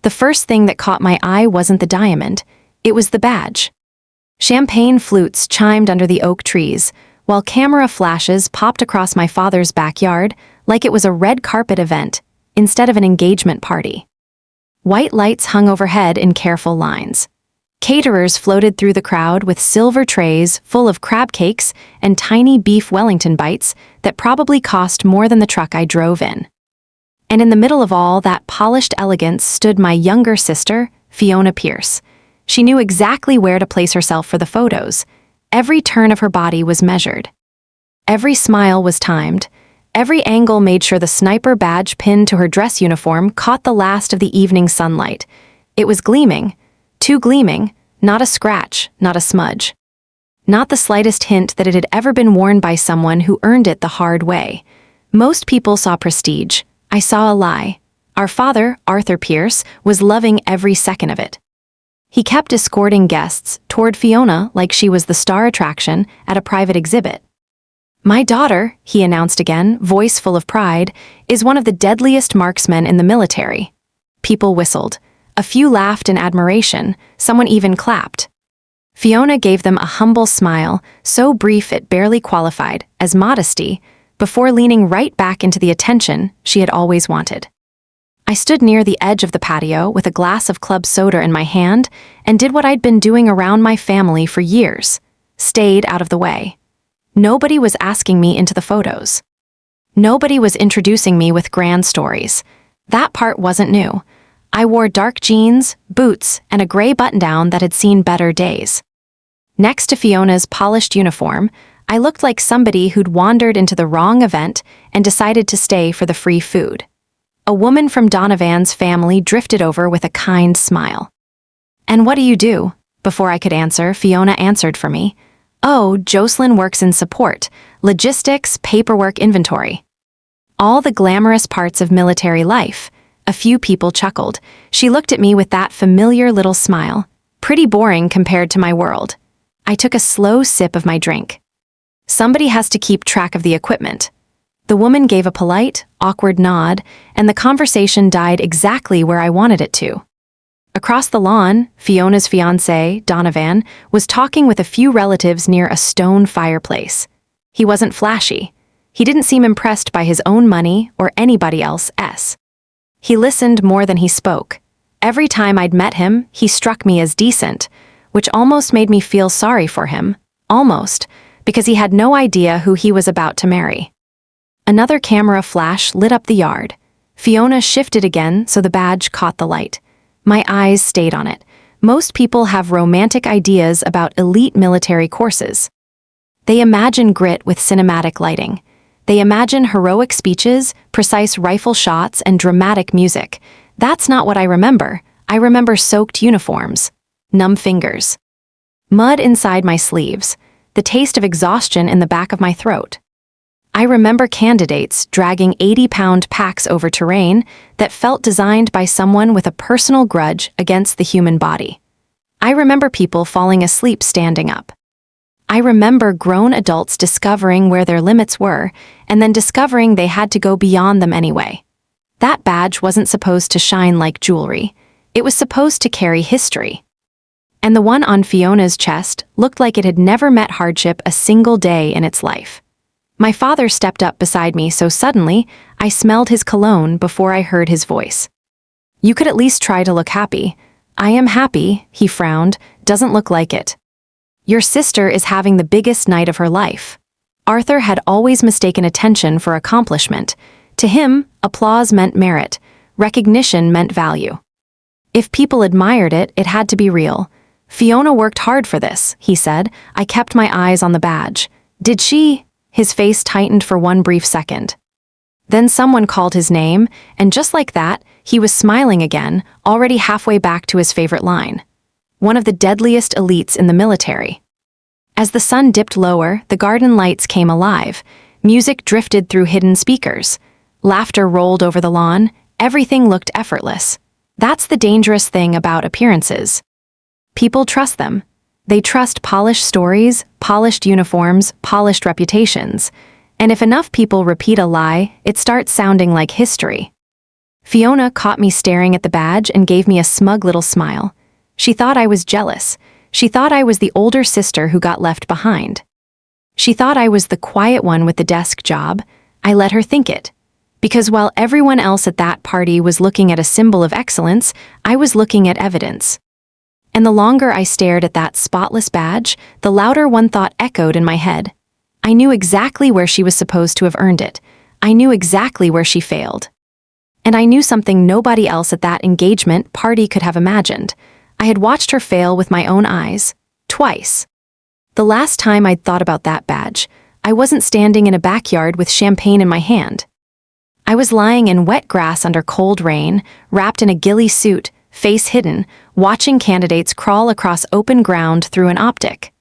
The first thing that caught my eye wasn't the diamond, it was the badge. Champagne flutes chimed under the oak trees, while camera flashes popped across my father's backyard like it was a red carpet event instead of an engagement party. White lights hung overhead in careful lines. Caterers floated through the crowd with silver trays full of crab cakes and tiny beef Wellington bites that probably cost more than the truck I drove in. And in the middle of all that polished elegance stood my younger sister, Fiona Pierce. She knew exactly where to place herself for the photos. Every turn of her body was measured. Every smile was timed. Every angle made sure the sniper badge pinned to her dress uniform caught the last of the evening sunlight. It was gleaming, too gleaming, not a scratch, not a smudge. Not the slightest hint that it had ever been worn by someone who earned it the hard way. Most people saw prestige. I saw a lie. Our father, Arthur Pierce, was loving every second of it. He kept escorting guests toward Fiona like she was the star attraction at a private exhibit. "My daughter," he announced again, voice full of pride, "is one of the deadliest marksmen in the military." People whistled. A few laughed in admiration, someone even clapped. Fiona gave them a humble smile, so brief it barely qualified as modesty, before leaning right back into the attention she had always wanted. I stood near the edge of the patio with a glass of club soda in my hand and did what I'd been doing around my family for years, stayed out of the way. Nobody was asking me into the photos. Nobody was introducing me with grand stories. That part wasn't new. I wore dark jeans, boots, and a gray button-down that had seen better days. Next to Fiona's polished uniform, I looked like somebody who'd wandered into the wrong event and decided to stay for the free food. A woman from Donovan's family drifted over with a kind smile. "And what do you do?" Before I could answer, Fiona answered for me. "Oh, Jocelyn works in support, logistics, paperwork, inventory. All the glamorous parts of military life." A few people chuckled. She looked at me with that familiar little smile. Pretty boring compared to my world. I took a slow sip of my drink. "Somebody has to keep track of the equipment." The woman gave a polite, awkward nod, and the conversation died exactly where I wanted it to. Across the lawn, Fiona's fiancé, Donovan, was talking with a few relatives near a stone fireplace. He wasn't flashy. He didn't seem impressed by his own money or anybody else's. He listened more than he spoke. Every time I'd met him, he struck me as decent, which almost made me feel sorry for him. Almost, because he had no idea who he was about to marry. Another camera flash lit up the yard. Fiona shifted again so the badge caught the light. My eyes stayed on it. Most people have romantic ideas about elite military courses. They imagine grit with cinematic lighting. They imagine heroic speeches, precise rifle shots, and dramatic music. That's not what I remember. I remember soaked uniforms, numb fingers, mud inside my sleeves, the taste of exhaustion in the back of my throat. I remember candidates dragging 80-pound packs over terrain that felt designed by someone with a personal grudge against the human body. I remember people falling asleep standing up. I remember grown adults discovering where their limits were and then discovering they had to go beyond them anyway. That badge wasn't supposed to shine like jewelry. It was supposed to carry history. And the one on Fiona's chest looked like it had never met hardship a single day in its life. My father stepped up beside me so suddenly I smelled his cologne before I heard his voice. "You could at least try to look happy." "I am happy," he frowned. "Doesn't look like it." "Your sister is having the biggest night of her life." Arthur had always mistaken attention for accomplishment. To him, applause meant merit. Recognition meant value. If people admired it, it had to be real. "Fiona worked hard for this," he said. I kept my eyes on the badge. "Did she?" His face tightened for one brief second. Then someone called his name, and just like that, he was smiling again, already halfway back to his favorite line. One of the deadliest elites in the military. As the sun dipped lower, the garden lights came alive. Music drifted through hidden speakers. Laughter rolled over the lawn. Everything looked effortless. That's the dangerous thing about appearances. People trust them. They trust polished stories, polished uniforms, polished reputations. And if enough people repeat a lie, it starts sounding like history. Fiona caught me staring at the badge and gave me a smug little smile. She thought I was jealous. She thought I was the older sister who got left behind. She thought I was the quiet one with the desk job. I let her think it. Because while everyone else at that party was looking at a symbol of excellence, I was looking at evidence. And the longer I stared at that spotless badge, the louder one thought echoed in my head. I knew exactly where she was supposed to have earned it. I knew exactly where she failed. And I knew something nobody else at that engagement party could have imagined. I had watched her fail with my own eyes. Twice. The last time I'd thought about that badge, I wasn't standing in a backyard with champagne in my hand. I was lying in wet grass under cold rain, wrapped in a ghillie suit, face hidden, watching candidates crawl across open ground through an optic.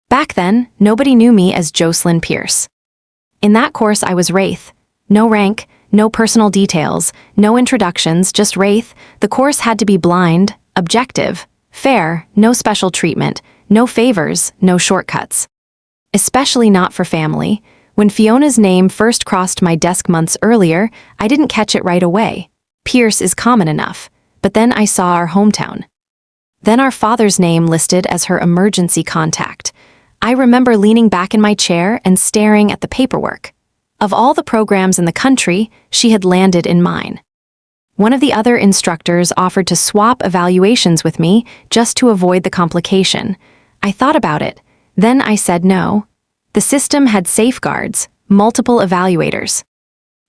Back then, nobody knew me as Jocelyn Pierce. In that course I was Wraith. No rank, no personal details, no introductions, just Wraith. The course had to be blind, objective, fair, no special treatment, no favors, no shortcuts. Especially not for family. When Fiona's name first crossed my desk months earlier, I didn't catch it right away. Pierce is common enough. But then I saw our hometown. Then our father's name listed as her emergency contact. I remember leaning back in my chair and staring at the paperwork. Of all the programs in the country, she had landed in mine. One of the other instructors offered to swap evaluations with me just to avoid the complication. I thought about it. Then I said no. The system had safeguards, multiple evaluators,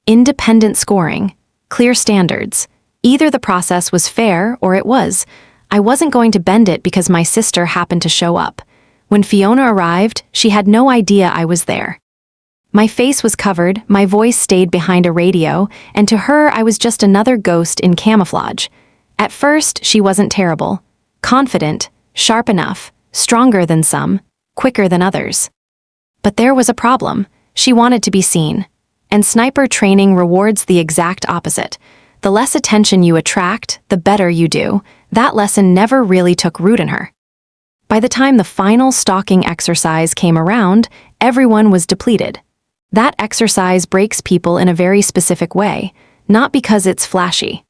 independent scoring, clear standards. Either the process was fair or it was. I wasn't going to bend it because my sister happened to show up. When Fiona arrived, she had no idea I was there. My face was covered, my voice stayed behind a radio, and to her I was just another ghost in camouflage. At first, she wasn't terrible. Confident, sharp enough, stronger than some, quicker than others. But there was a problem. She wanted to be seen. And sniper training rewards the exact opposite. The less attention you attract, the better you do. That lesson never really took root in her. By the time the final stalking exercise came around, everyone was depleted. That exercise breaks people in a very specific way, not because it's flashy.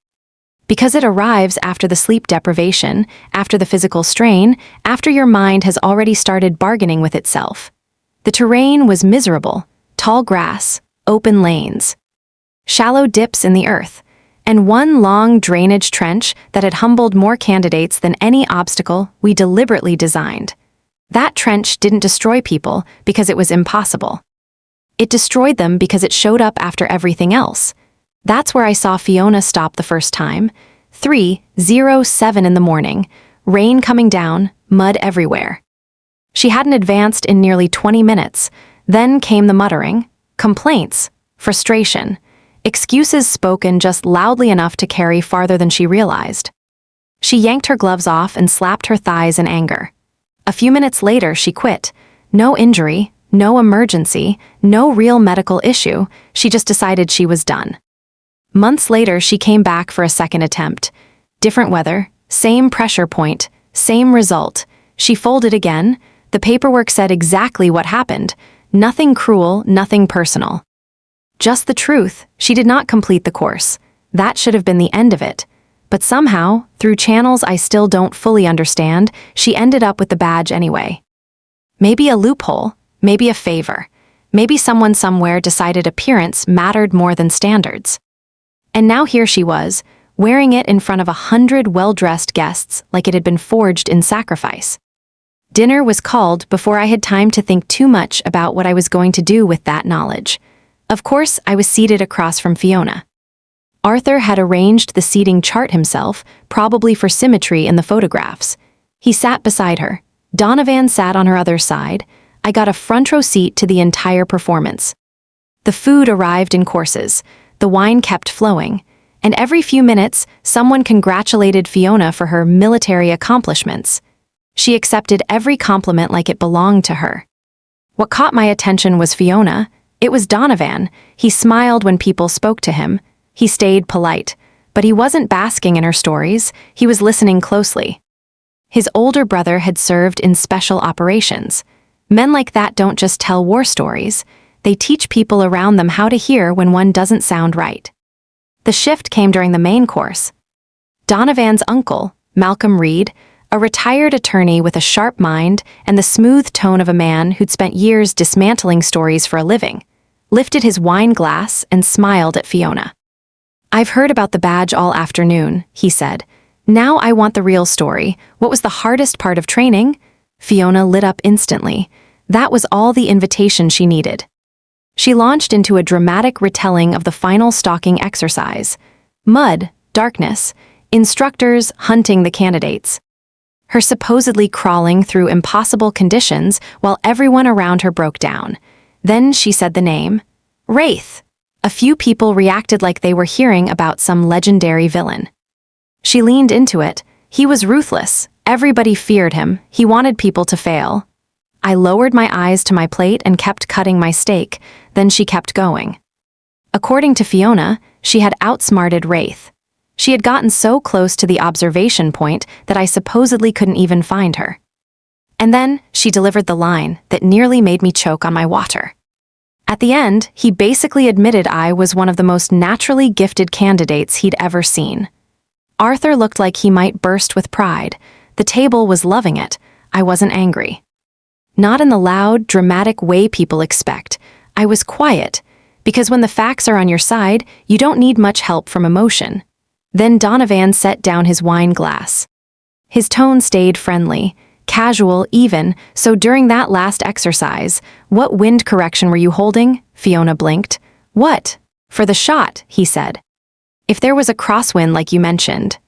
Because it arrives after the sleep deprivation, after the physical strain, after your mind has already started bargaining with itself. The terrain was miserable, tall grass, open lanes, shallow dips in the earth, and one long drainage trench that had humbled more candidates than any obstacle we deliberately designed. That trench didn't destroy people because it was impossible. It destroyed them because it showed up after everything else. That's where I saw Fiona stop the first time. 3:07 in the morning, rain coming down, mud everywhere. She hadn't advanced in nearly 20 minutes. Then came the muttering, complaints, frustration, excuses spoken just loudly enough to carry farther than she realized. She yanked her gloves off and slapped her thighs in anger. A few minutes later, she quit. No injury, no emergency, no real medical issue. She just decided she was done. Months later, she came back for a second attempt. Different weather, same pressure point, same result. She folded again. The paperwork said exactly what happened. Nothing cruel, nothing personal. Just the truth, she did not complete the course. That should have been the end of it. But somehow, through channels I still don't fully understand, she ended up with the badge anyway. Maybe a loophole, maybe a favor. Maybe someone somewhere decided appearance mattered more than standards. And now here she was, wearing it in front of 100 well-dressed guests like it had been forged in sacrifice. Dinner was called before I had time to think too much about what I was going to do with that knowledge. Of course, I was seated across from Fiona. Arthur had arranged the seating chart himself, probably for symmetry in the photographs. He sat beside her. Donovan sat on her other side. I got a front row seat to the entire performance. The food arrived in courses. The wine kept flowing. And every few minutes, someone congratulated Fiona for her military accomplishments. She accepted every compliment like it belonged to her. What caught my attention was Fiona. It was Donovan. He smiled when people spoke to him. He stayed polite. But he wasn't basking in her stories. He was listening closely. His older brother had served in special operations. Men like that don't just tell war stories. They teach people around them how to hear when one doesn't sound right. The shift came during the main course. Donovan's uncle, Malcolm Reed, a retired attorney with a sharp mind and the smooth tone of a man who'd spent years dismantling stories for a living, lifted his wine glass and smiled at Fiona. "I've heard about the badge all afternoon," he said. "Now I want the real story. What was the hardest part of training?" Fiona lit up instantly. That was all the invitation she needed. She launched into a dramatic retelling of the final stalking exercise. Mud, darkness, instructors hunting the candidates. Her supposedly crawling through impossible conditions while everyone around her broke down. Then she said the name. Wraith. A few people reacted like they were hearing about some legendary villain. She leaned into it. He was ruthless. Everybody feared him. He wanted people to fail. I lowered my eyes to my plate and kept cutting my steak. Then she kept going. According to Fiona, she had outsmarted Wraith. She had gotten so close to the observation point that I supposedly couldn't even find her. And then she delivered the line that nearly made me choke on my water. At the end, he basically admitted I was one of the most naturally gifted candidates he'd ever seen. Arthur looked like he might burst with pride. The table was loving it. I wasn't angry. Not in the loud, dramatic way people expect. I was quiet, because when the facts are on your side, you don't need much help from emotion. Then Donovan set down his wine glass. His tone stayed friendly, casual even, so during that last exercise, "What wind correction were you holding?" Fiona blinked. "What?" "For the shot," he said. "If there was a crosswind like you mentioned."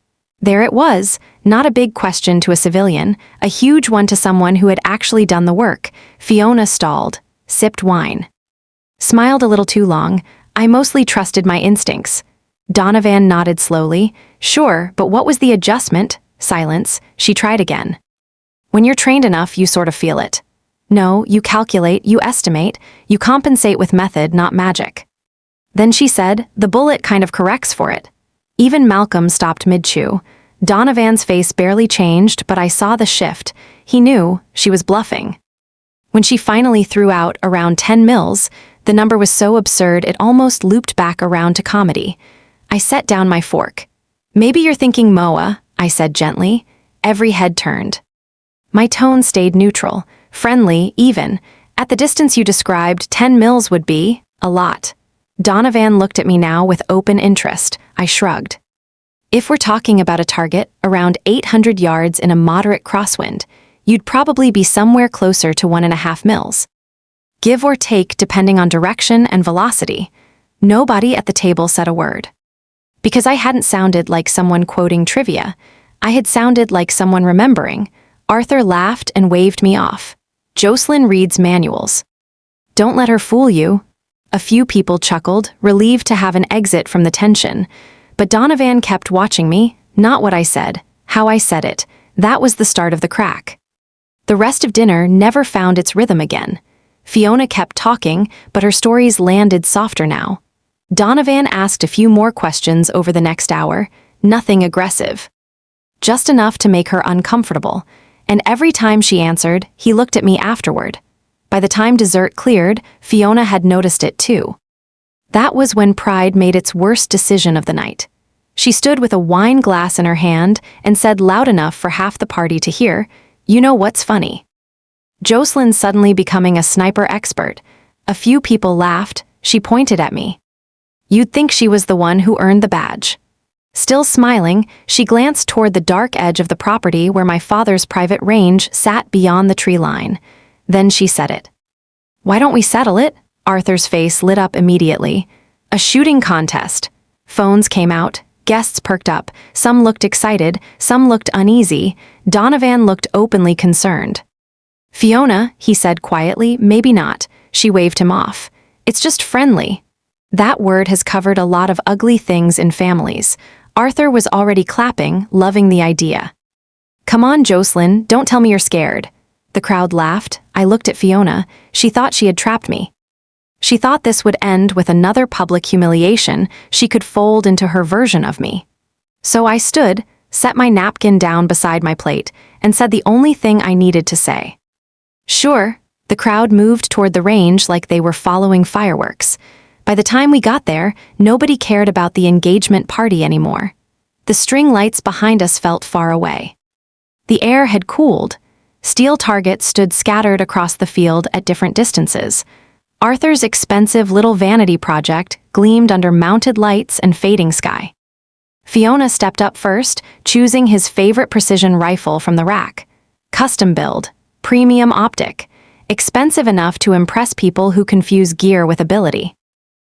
There it was, not a big question to a civilian, a huge one to someone who had actually done the work. Fiona stalled, sipped wine. Smiled a little too long. I mostly trusted my instincts. Donovan nodded slowly. "Sure, but what was the adjustment?" Silence. She tried again. "When you're trained enough, you sort of feel it. No, you calculate, you estimate, you compensate with method, not magic." Then she said, "The bullet kind of corrects for it." Even Malcolm stopped mid-chew. Donovan's face barely changed, but I saw the shift. He knew she was bluffing. When she finally threw out around 10 mils, the number was so absurd it almost looped back around to comedy. I set down my fork. "Maybe you're thinking Moa," I said gently. Every head turned. My tone stayed neutral, friendly, even. "At the distance you described, 10 mils would be a lot." Donovan looked at me now with open interest. I shrugged. "If we're talking about a target around 800 yards in a moderate crosswind, you'd probably be somewhere closer to 1.5 mils. Give or take depending on direction and velocity." Nobody at the table said a word. Because I hadn't sounded like someone quoting trivia. I had sounded like someone remembering. Arthur laughed and waved me off. "Jocelyn reads manuals. Don't let her fool you." A few people chuckled, relieved to have an exit from the tension. But Donovan kept watching me, not what I said, how I said it. That was the start of the crack. The rest of dinner never found its rhythm again. Fiona kept talking, but her stories landed softer now. Donovan asked a few more questions over the next hour, nothing aggressive. Just enough to make her uncomfortable, and every time she answered, he looked at me afterward. By the time dessert cleared, Fiona had noticed it too. That was when pride made its worst decision of the night. She stood with a wine glass in her hand and said loud enough for half the party to hear, "You know what's funny? Jocelyn's suddenly becoming a sniper expert." A few people laughed. She pointed at me. "You'd think she was the one who earned the badge." Still smiling, she glanced toward the dark edge of the property where my father's private range sat beyond the tree line. Then she said it. "Why don't we settle it?" Arthur's face lit up immediately. "A shooting contest." Phones came out. Guests perked up. Some looked excited. Some looked uneasy. Donovan looked openly concerned. "Fiona," he said quietly, "maybe not." She waved him off. "It's just friendly." That word has covered a lot of ugly things in families. Arthur was already clapping, loving the idea. "Come on, Jocelyn, don't tell me you're scared." The crowd laughed. I looked at Fiona. She thought she had trapped me. She thought this would end with another public humiliation she could fold into her version of me. So I stood, set my napkin down beside my plate, and said the only thing I needed to say. "Sure." The crowd moved toward the range like they were following fireworks. By the time we got there, nobody cared about the engagement party anymore. The string lights behind us felt far away. The air had cooled. Steel targets stood scattered across the field at different distances. Arthur's expensive little vanity project gleamed under mounted lights and fading sky. Fiona stepped up first, choosing his favorite precision rifle from the rack. Custom build, premium optic, expensive enough to impress people who confuse gear with ability.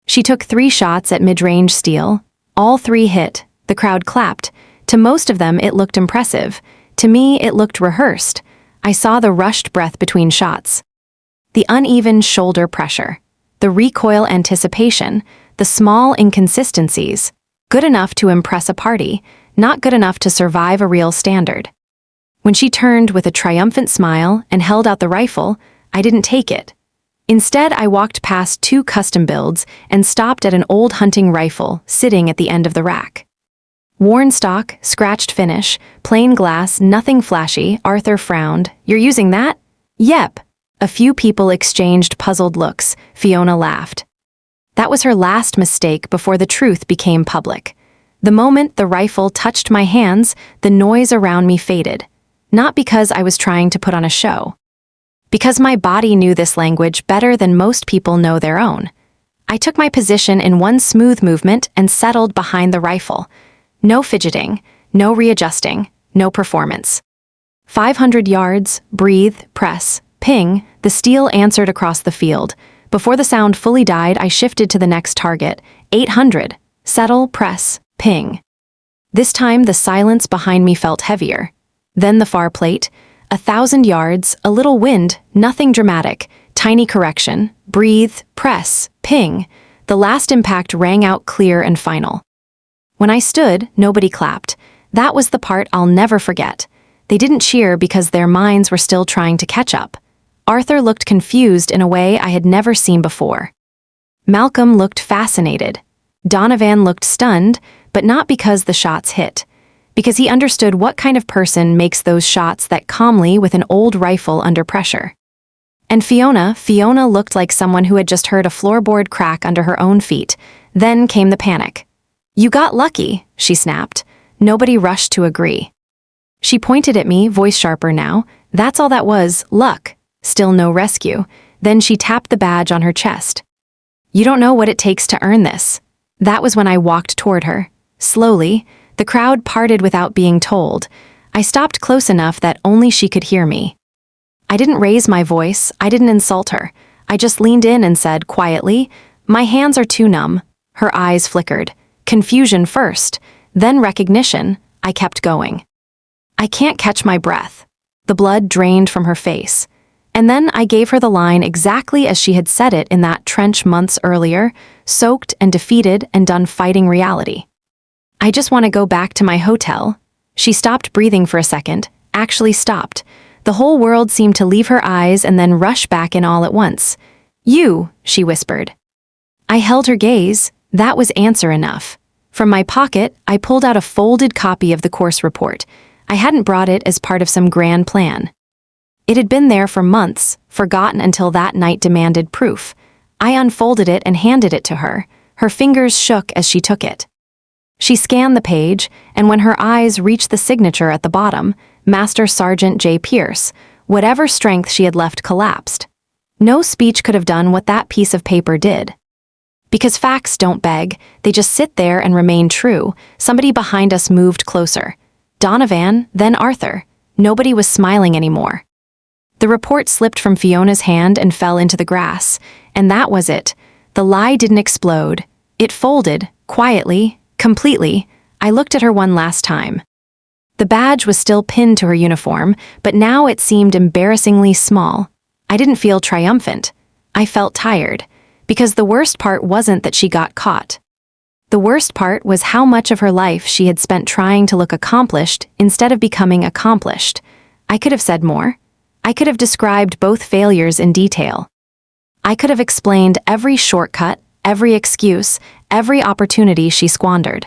She took 3 shots at mid-range steel. All 3 hit. The crowd clapped. To most of them, it looked impressive. To me, it looked rehearsed. I saw the rushed breath between shots. The uneven shoulder pressure. The recoil anticipation. The small inconsistencies. Good enough to impress a party, not good enough to survive a real standard. When she turned with a triumphant smile and held out the rifle, I didn't take it. Instead, I walked past 2 custom builds and stopped at an old hunting rifle sitting at the end of the rack. Worn stock, scratched finish, plain glass, nothing flashy. Arthur frowned. "You're using that?" "Yep." A few people exchanged puzzled looks. Fiona laughed. That was her last mistake before the truth became public. The moment the rifle touched my hands, the noise around me faded. Not because I was trying to put on a show. Because my body knew this language better than most people know their own. I took my position in one smooth movement and settled behind the rifle. No fidgeting, no readjusting, no performance. 500 yards, breathe, press, ping, the steel answered across the field. Before the sound fully died, I shifted to the next target. 800, settle, press, ping. This time, the silence behind me felt heavier. Then the far plate. 1,000 yards, a little wind, nothing dramatic. Tiny correction, breathe, press, ping. The last impact rang out clear and final. When I stood, nobody clapped. That was the part I'll never forget. They didn't cheer because their minds were still trying to catch up. Arthur looked confused in a way I had never seen before. Malcolm looked fascinated. Donovan looked stunned, but not because the shots hit. Because he understood what kind of person makes those shots that calmly with an old rifle under pressure. And Fiona looked like someone who had just heard a floorboard crack under her own feet. Then came the panic. "You got lucky," she snapped. Nobody rushed to agree. She pointed at me, voice sharper now. "That's all that was, luck. Still no rescue." Then she tapped the badge on her chest. "You don't know what it takes to earn this." That was when I walked toward her. Slowly, the crowd parted without being told. I stopped close enough that only she could hear me. I didn't raise my voice, I didn't insult her. I just leaned in and said, quietly, "My hands are too numb." Her eyes flickered. Confusion first, then recognition. I kept going. "I can't catch my breath." The blood drained from her face. And then I gave her the line exactly as she had said it in that trench months earlier, soaked and defeated and done fighting reality. "I just want to go back to my hotel." She stopped breathing for a second, actually stopped. The whole world seemed to leave her eyes and then rush back in all at once. "You," she whispered. I held her gaze. That was answer enough. From my pocket, I pulled out a folded copy of the course report. I hadn't brought it as part of some grand plan. It had been there for months, forgotten until that night demanded proof. I unfolded it and handed it to her. Her fingers shook as she took it. She scanned the page, and when her eyes reached the signature at the bottom, Master Sergeant J. Pierce, whatever strength she had left collapsed. No speech could have done what that piece of paper did. Because facts don't beg, they just sit there and remain true. Somebody behind us moved closer. Donovan, then Arthur. Nobody was smiling anymore. The report slipped from Fiona's hand and fell into the grass, and that was it. The lie didn't explode. It folded, quietly, completely. I looked at her one last time. The badge was still pinned to her uniform, but now it seemed embarrassingly small. I didn't feel triumphant. I felt tired, because the worst part wasn't that she got caught. The worst part was how much of her life she had spent trying to look accomplished instead of becoming accomplished. I could have said more. I could have described both failures in detail. I could have explained every shortcut, every excuse, every opportunity she squandered.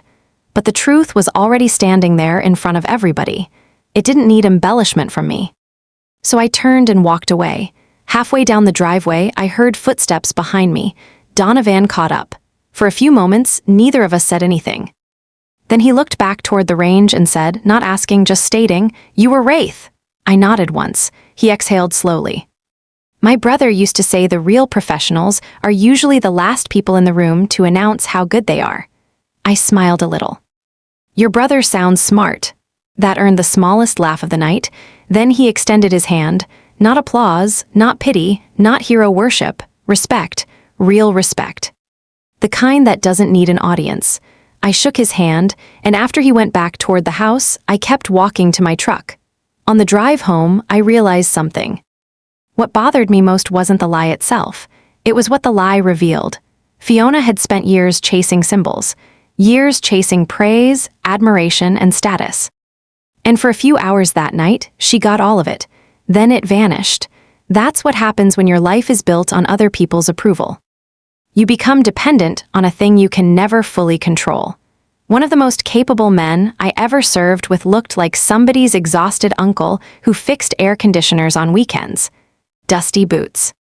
But the truth was already standing there in front of everybody. It didn't need embellishment from me. So I turned and walked away. Halfway down the driveway, I heard footsteps behind me. Donovan caught up. For a few moments, neither of us said anything. Then he looked back toward the range and said, not asking, just stating, "You were Wraith." I nodded once. He exhaled slowly. My brother used to say the real professionals are usually the last people in the room to announce how good they are. I smiled a little. Your brother sounds smart. That earned the smallest laugh of the night. Then he extended his hand. Not applause, not pity, not hero worship. Respect. Real respect. The kind that doesn't need an audience. I shook his hand, and after he went back toward the house, I kept walking to my truck. On the drive home, I realized something. What bothered me most wasn't the lie itself. It was what the lie revealed. Fiona had spent years chasing symbols. Years chasing praise, admiration, and status. And for a few hours that night, she got all of it. Then it vanished. That's what happens when your life is built on other people's approval. You become dependent on a thing you can never fully control. One of the most capable men I ever served with looked like somebody's exhausted uncle who fixed air conditioners on weekends. Dusty boots.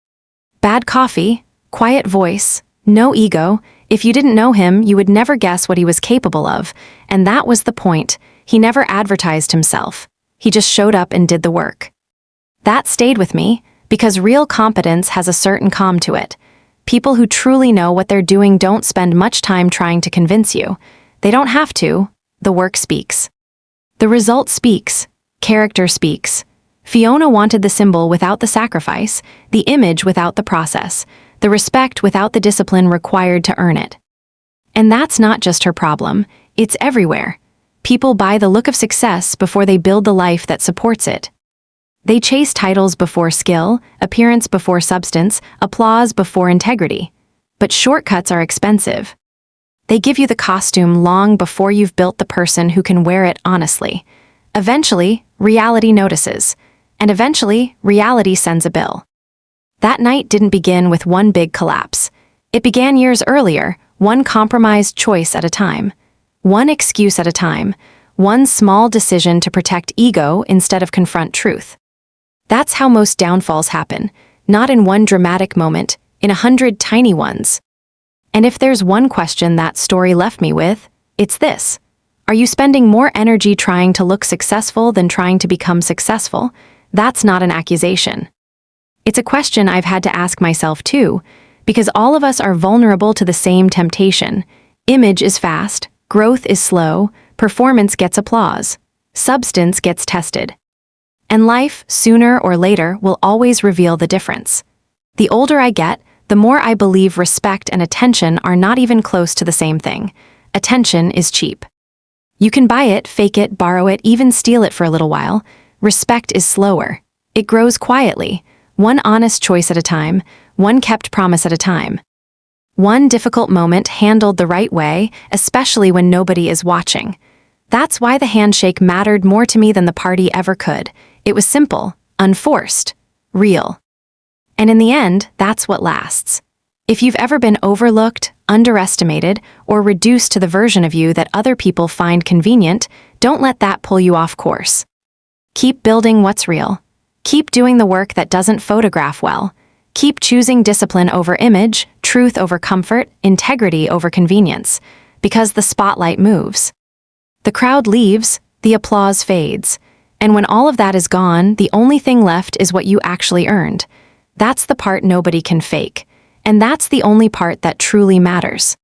Bad coffee, quiet voice, no ego. If you didn't know him, you would never guess what he was capable of, and that was the point. He never advertised himself. He just showed up and did the work. That stayed with me, because real competence has a certain calm to it. People who truly know what they're doing don't spend much time trying to convince you. They don't have to. The work speaks. The result speaks. Character speaks. Fiona wanted the symbol without the sacrifice, the image without the process, the respect without the discipline required to earn it. And that's not just her problem. It's everywhere. People buy the look of success before they build the life that supports it. They chase titles before skill, appearance before substance, applause before integrity. But shortcuts are expensive. They give you the costume long before you've built the person who can wear it honestly. Eventually, reality notices. And eventually, reality sends a bill. That night didn't begin with one big collapse. It began years earlier, one compromised choice at a time. One excuse at a time. One small decision to protect ego instead of confront truth. That's how most downfalls happen, not in one dramatic moment, in 100 tiny ones. And if there's one question that story left me with, it's this. Are you spending more energy trying to look successful than trying to become successful? That's not an accusation. It's a question I've had to ask myself too, because all of us are vulnerable to the same temptation. Image is fast, growth is slow, performance gets applause, substance gets tested. And life, sooner or later, will always reveal the difference. The older I get, the more I believe respect and attention are not even close to the same thing. Attention is cheap. You can buy it, fake it, borrow it, even steal it for a little while. Respect is slower. It grows quietly, one honest choice at a time, one kept promise at a time. One difficult moment handled the right way, especially when nobody is watching. That's why the handshake mattered more to me than the party ever could. It was simple, unforced, real. And in the end, that's what lasts. If you've ever been overlooked, underestimated, or reduced to the version of you that other people find convenient, don't let that pull you off course. Keep building what's real. Keep doing the work that doesn't photograph well. Keep choosing discipline over image, truth over comfort, integrity over convenience, because the spotlight moves. The crowd leaves, the applause fades, and when all of that is gone, the only thing left is what you actually earned. That's the part nobody can fake, and that's the only part that truly matters.